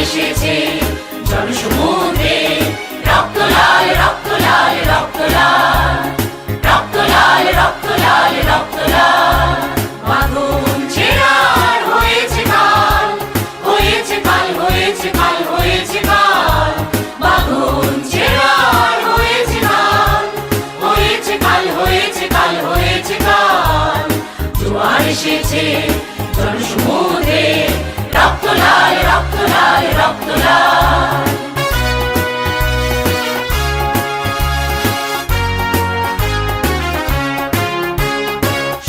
এসেছে জনসমুদ্রে, রক্ত লাল রক্ত লাল রক্ত লাল, রক্ত লাল রক্ত লাল রক্ত লাল। বাঁধন ছেঁড়ার হয়েছে কাল, হয়েছে কাল, হয়েছে কাল, হয়েছে কাল। বাঁধন ছেঁড়ার হয়েছে কাল, হয়েছে কাল, হয়েছে কাল, হয়েছে কাল। জোয়ার এসেছে জনসমুদ্রে, রক্ত লাল রক্ত লাল রক্ত লাল।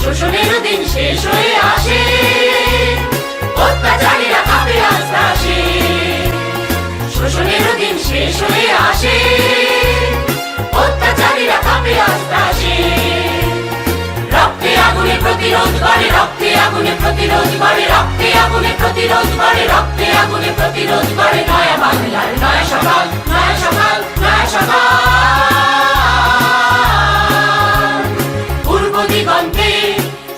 শোষণের দিন শেষ হয়ে আসে, অত্যাচারীরা কাঁপে আস্তে আসে। শোষণের দিন শেষ হয়ে আসে, অত্যাচারীরা কাঁপে আস্তে আসে। রক্তে আগুনে প্রতিরোধ করে, রক্তে আগুনে প্রতিরোধ করে, রক্তে আগুনে প্রতিরোধ করে, রক্তে আগুনে প্রতিরোধ করে। নয়া বাংলার নয়া সকাল, নয়া সকাল, নয়া সকাল। পূর্ব দিগন্তে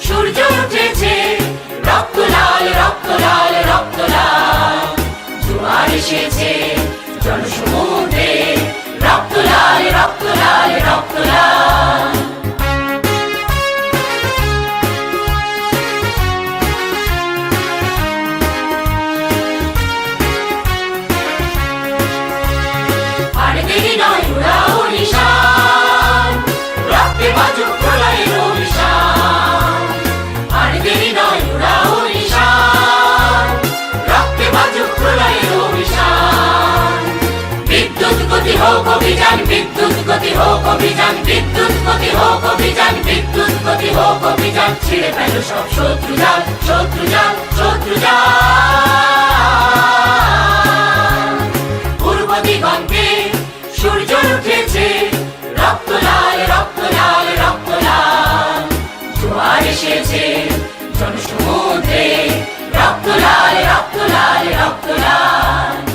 সূর্য উঠেছে, রক্ত লাল রক্ত লাল রক্ত লাল। জোয়ার এসেছে জনসমুদ্রে, রক্ত লাল রক্ত লাল রক্ত লাল। আর দেরি নয় উড়াও নিশান, রক্তে বাজুক প্রলয়ের অভিশান। আর দেরি নয় উড়াও নিশান, রক্তে বাজুক প্রলয়ের অভিশান। বিদ্যুৎ গতি হোক অভিযান, বিদ্যুৎ গতি হোক অভিযান, বিদ্যুৎ গতি হোক অভিযান, বিদ্যুৎ গতি হোক অভিযান। ছিঁড়ে ফেল সব শত্রু জাল, শত্রু জাল, শত্রু জাল। পূর্ব দিগন্তে সূর্য উঠেছে, রক্ত লাল রক্ত লাল রক্ত লাল। জোয়ার এসেছে জনসমুদ্রে, রক্ত লাল রক্ত লাল রক্ত লাল।